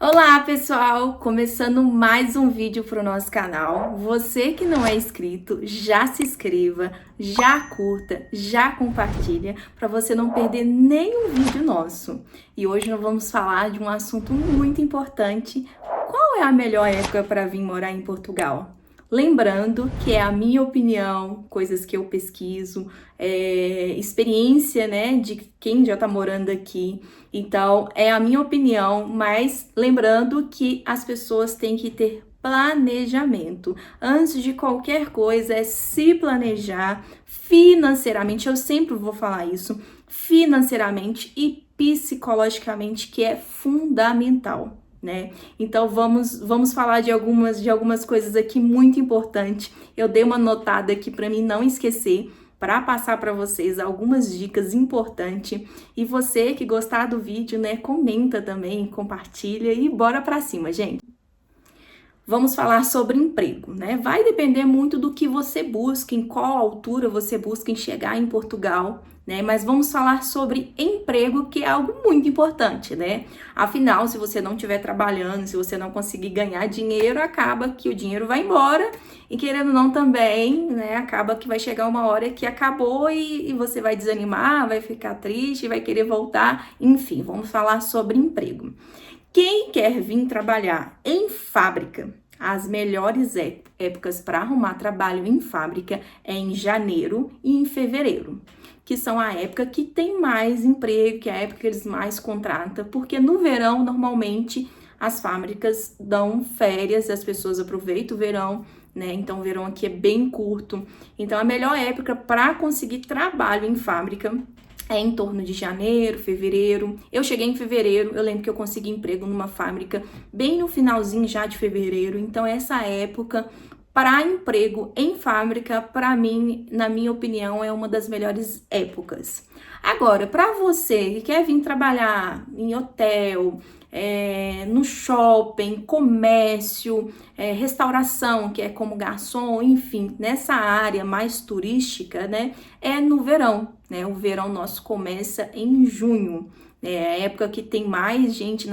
Olá pessoal, começando mais um vídeo para o nosso canal. Você que não é inscrito, já se inscreva, já curta, já compartilha para você não perder nenhum vídeo nosso. E hoje nós vamos falar de um assunto muito importante. Qual é a melhor época para vir morar em Portugal? Lembrando que é a minha opinião, coisas que eu pesquiso, experiência, né, de quem já tá morando aqui. Então, é a minha opinião, mas lembrando que as pessoas têm que ter planejamento. Antes de qualquer coisa, é se planejar financeiramente. Eu sempre vou falar isso, financeiramente e psicologicamente, que é fundamental. Né? Então vamos falar de algumas coisas aqui muito importantes. Eu dei uma notada aqui para mim não esquecer, para passar para vocês algumas dicas importantes. E você que gostar do vídeo, né, comenta também, compartilha e bora para cima, gente. Vamos falar sobre emprego, né? Vai depender muito do que você busca, em qual altura você busca em chegar em Portugal, né? Mas vamos falar sobre emprego, que é algo muito importante, né? Afinal, se você não estiver trabalhando, se você não conseguir ganhar dinheiro, acaba que o dinheiro vai embora e querendo ou não também, né? Acaba que vai chegar uma hora que acabou e você vai desanimar, vai ficar triste, vai querer voltar. Enfim, vamos falar sobre emprego. Quem quer vir trabalhar em fábrica, as melhores épocas para arrumar trabalho em fábrica é em janeiro e em fevereiro, que são a época que tem mais emprego, que é a época que eles mais contratam, porque no verão, normalmente, as fábricas dão férias, as pessoas aproveitam o verão, né? Então, o verão aqui é bem curto. Então, a melhor época para conseguir trabalho em fábrica é em torno de janeiro, fevereiro. Eu cheguei em fevereiro, eu lembro que eu consegui emprego numa fábrica bem no finalzinho já de fevereiro. Então, essa época para emprego em fábrica, para mim, na minha opinião, é uma das melhores épocas. Agora, para você que quer vir trabalhar em hotel, no shopping, comércio, restauração, que é como garçom, enfim, nessa área mais turística, né, é no verão, né? O verão nosso começa em junho. É a época que tem mais gente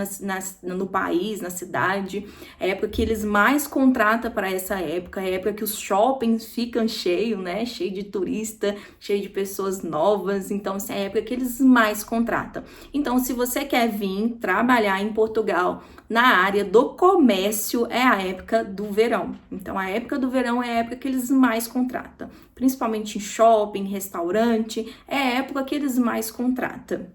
no país, na cidade, é a época que eles mais contratam para essa época, é a época que os shoppings ficam cheios, né? Cheio de turista, cheio de pessoas novas, então assim, é a época que eles mais contratam. Então, se você quer vir trabalhar em Portugal na área do comércio, é a época do verão. Então, a época do verão é a época que eles mais contratam, principalmente em shopping, restaurante, é a época que eles mais contratam.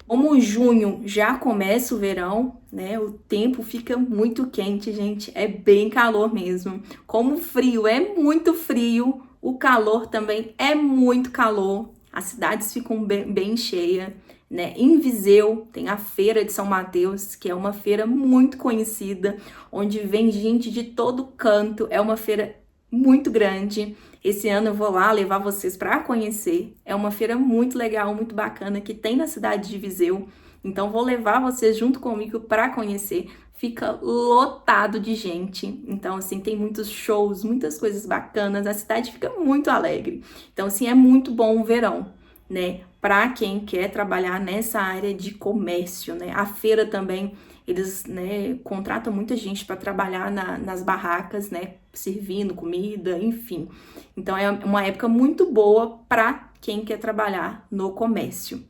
Como junho já começa o verão, né? O tempo fica muito quente, gente. É bem calor mesmo. Como o frio é muito frio, o calor também é muito calor. As cidades ficam bem cheias, né? Em Viseu tem a Feira de São Mateus, que é uma feira muito conhecida, onde vem gente de todo canto. É uma feira muito grande. Esse ano eu vou lá levar vocês para conhecer. É uma feira muito legal, muito bacana que tem na cidade de Viseu. Então vou levar vocês junto comigo para conhecer. Fica lotado de gente. Então assim, tem muitos shows, muitas coisas bacanas. A cidade fica muito alegre. Então assim, é muito bom o verão, né? Para quem quer trabalhar nessa área de comércio, né? A feira também, eles, né, contratam muita gente para trabalhar nas barracas, né? Servindo comida, enfim. Então é uma época muito boa para quem quer trabalhar no comércio.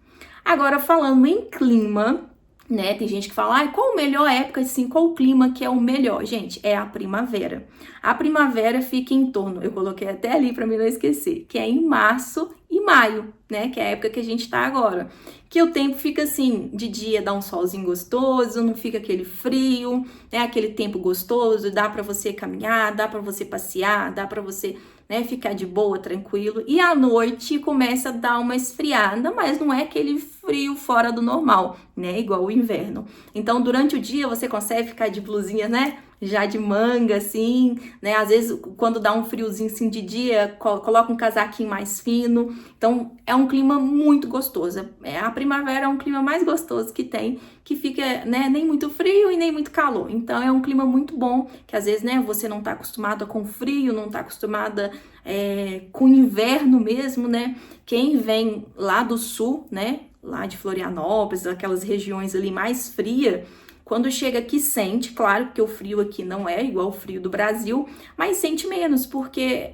Agora, falando em clima, né? Tem gente que fala, qual a melhor época, assim, qual o clima que é o melhor? Gente, é a primavera. A primavera fica em torno, eu coloquei até ali para mim não esquecer, que é em março e maio, né? Que é a época que a gente tá agora. Que o tempo fica assim, de dia dá um solzinho gostoso, não fica aquele frio, né? Aquele tempo gostoso, dá para você caminhar, dá para você passear, dá para você, né, ficar de boa, tranquilo. E à noite começa a dar uma esfriada, mas não é aquele frio fora do normal, né? Igual o inverno. Então, durante o dia você consegue ficar de blusinha, né? Já de manga, assim, né? Às vezes, quando dá um friozinho assim de dia, coloca um casaquinho mais fino. Então, é um clima muito gostoso. A primavera é um clima mais gostoso que tem, que fica, né, nem muito frio e nem muito calor. Então, é um clima muito bom, que às vezes, né, você não tá acostumada com frio, não tá acostumada com inverno mesmo, né? Quem vem lá do sul, né, lá de Florianópolis, aquelas regiões ali mais frias, Quando chega aqui sente, claro que o frio aqui não é igual o frio do Brasil, mas sente menos, porque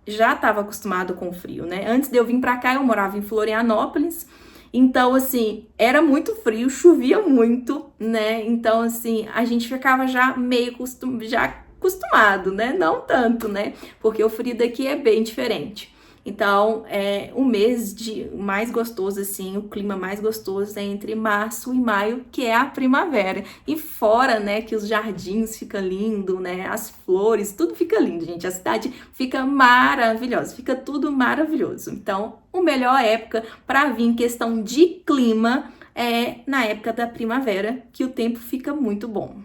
já estava acostumado com o frio, né? Antes de eu vir para cá, eu morava em Florianópolis, então, assim, era muito frio, chovia muito, né? Então, assim, a gente ficava já meio acostumado, né? Não tanto, né? Porque o frio daqui é bem diferente. Então, o mês mais gostoso, assim, o clima mais gostoso é entre março e maio, que é a primavera. E fora, né, que os jardins ficam lindos, né, as flores, tudo fica lindo, gente. A cidade fica maravilhosa, fica tudo maravilhoso. Então, a melhor época para vir em questão de clima é na época da primavera, que o tempo fica muito bom.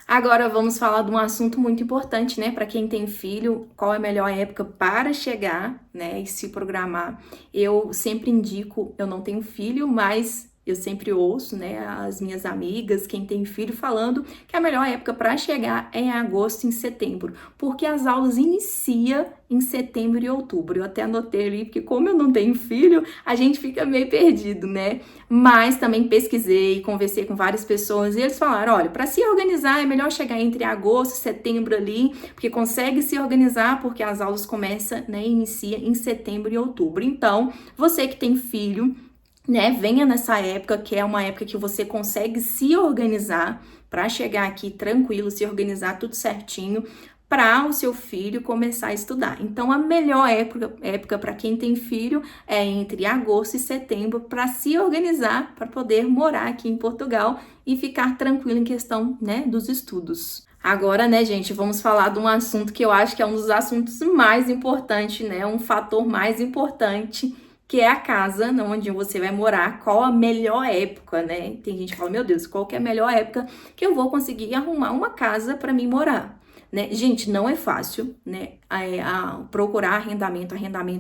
Agora vamos falar de um assunto muito importante, né? Para quem tem filho, qual é a melhor época para chegar, né? E se programar. Eu sempre indico, eu não tenho filho, mas eu sempre ouço, né, as minhas amigas, quem tem filho, falando que a melhor época para chegar é em agosto e em setembro, porque as aulas iniciam em setembro e outubro. Eu até anotei ali, porque como eu não tenho filho, a gente fica meio perdido, né? Mas também pesquisei, conversei com várias pessoas e eles falaram, olha, para se organizar é melhor chegar entre agosto e setembro ali, porque consegue se organizar, porque as aulas começam, né, inicia em setembro e outubro. Então, você que tem filho, né, venha nessa época, que é uma época que você consegue se organizar para chegar aqui tranquilo, se organizar tudo certinho, para o seu filho começar a estudar. Então, a melhor época para quem tem filho é entre agosto e setembro para se organizar, para poder morar aqui em Portugal e ficar tranquilo em questão, né, dos estudos. Agora, né, gente, vamos falar de um assunto que eu acho que é um dos assuntos mais importantes, né, um fator mais importante, que é a casa onde você vai morar, qual a melhor época, né? Tem gente que fala, meu Deus, qual que é a melhor época que eu vou conseguir arrumar uma casa para mim morar, né? Gente, não é fácil, né? Procurar arrendamento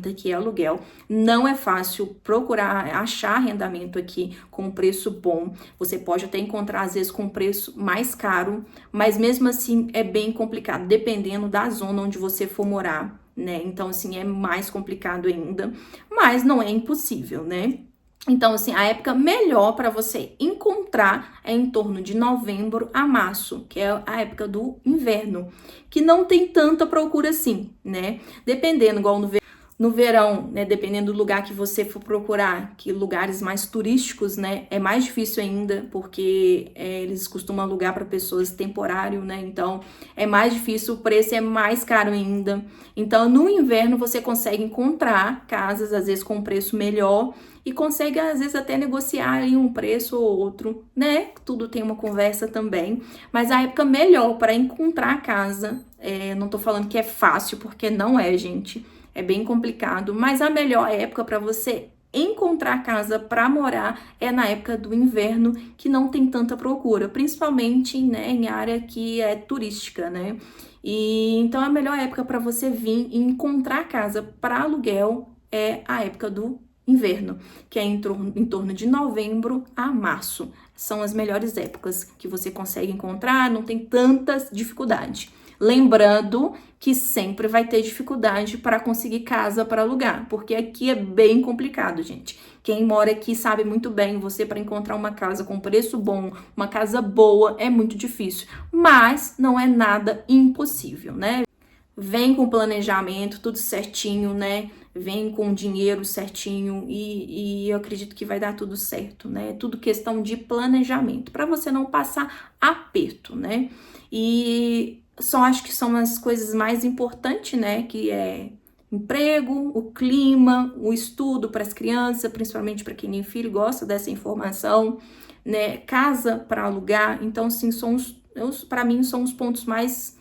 aqui é aluguel, não é fácil procurar achar arrendamento aqui com preço bom. Você pode até encontrar às vezes com preço mais caro, mas mesmo assim é bem complicado, dependendo da zona onde você for morar, né? Então, assim, é mais complicado ainda, mas não é impossível, né? Então, assim, a época melhor para você encontrar é em torno de novembro a março, que é a época do inverno, que não tem tanta procura assim, né? Dependendo, igual no verão, né, dependendo do lugar que você for procurar, que lugares mais turísticos, né, é mais difícil ainda, porque eles costumam alugar para pessoas temporário, né, então é mais difícil, o preço é mais caro ainda. Então, no inverno você consegue encontrar casas, às vezes com um preço melhor, e consegue, às vezes, até negociar aí um preço ou outro, né, tudo tem uma conversa também, mas a época melhor para encontrar casa, não tô falando que é fácil, porque não é, gente. É bem complicado, mas a melhor época para você encontrar casa para morar é na época do inverno, que não tem tanta procura, principalmente, né, em área que é turística, né? E então a melhor época para você vir e encontrar casa para aluguel é a época do inverno, que é em torno de novembro a março. São as melhores épocas que você consegue encontrar, não tem tantas dificuldades. Lembrando que sempre vai ter dificuldade para conseguir casa para alugar, porque aqui é bem complicado, gente. Quem mora aqui sabe muito bem, você para encontrar uma casa com preço bom, uma casa boa, é muito difícil, mas não é nada impossível, né? Vem com planejamento, tudo certinho, né? Vem com dinheiro certinho e eu acredito que vai dar tudo certo, né? Tudo questão de planejamento, para você não passar aperto, né? E só acho que são as coisas mais importantes, né? Que é emprego, o clima, o estudo para as crianças, principalmente para quem tem filho, gosta dessa informação, né? Casa para alugar. Então, sim, para mim, são os pontos mais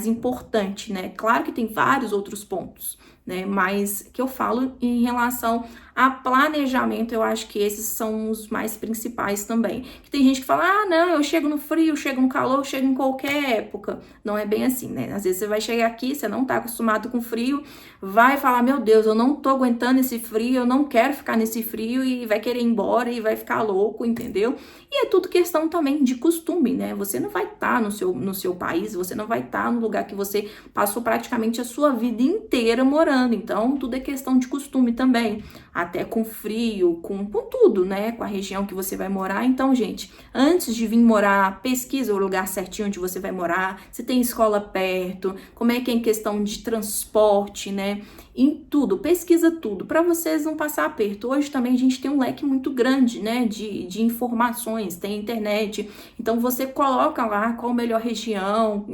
importantes, né? Claro que tem vários outros pontos, né? Mas que eu falo em relação a planejamento, eu acho que esses são os mais principais também. Que tem gente que fala, ah, não, eu chego no frio, eu chego no calor, eu chego em qualquer época. Não é bem assim, né? Às vezes você vai chegar aqui, você não tá acostumado com frio, vai falar, meu Deus, eu não tô aguentando esse frio, eu não quero ficar nesse frio, e vai querer ir embora e vai ficar louco, entendeu? E é tudo questão também de costume, né? Você não vai estar no seu país, você não vai estar no lugar que você passou praticamente a sua vida inteira morando. morando. Então, tudo é questão de costume também. Até com frio, com tudo, né? Com a região que você vai morar. Então, gente, antes de vir morar, pesquisa o lugar certinho onde você vai morar, se tem escola perto, como é que é em questão de transporte, né? Em tudo, pesquisa tudo, para vocês não passar aperto. Hoje também a gente tem um leque muito grande, né, de informações, tem internet, então você coloca lá qual a melhor região,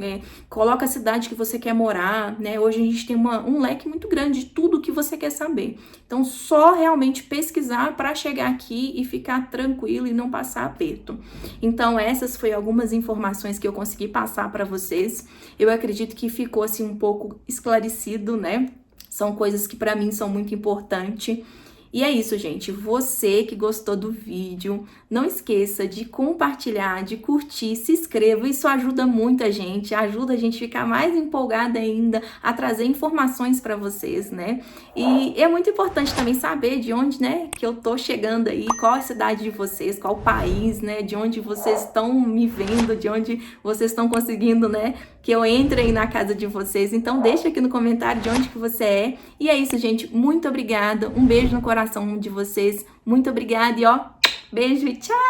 coloca a cidade que você quer morar, né, hoje a gente tem um leque muito grande de tudo que você quer saber. Então, só realmente pesquisar para chegar aqui e ficar tranquilo e não passar aperto. Então, essas foram algumas informações que eu consegui passar para vocês. Eu acredito que ficou assim um pouco esclarecido, né? São coisas que para mim são muito importantes. E é isso, gente. Você que gostou do vídeo, não esqueça de compartilhar, de curtir, se inscreva. Isso ajuda muito a gente a gente a ficar mais empolgada ainda, a trazer informações para vocês, né? E é muito importante também saber de onde, né, que eu tô chegando aí, qual a cidade de vocês, qual o país, né, de onde vocês estão me vendo, de onde vocês estão conseguindo, né, que eu entre aí na casa de vocês. Então deixa aqui no comentário de onde que você é. E é isso, gente. Muito obrigada. Um beijo no coração de vocês. Muito obrigada e ó, beijo e tchau!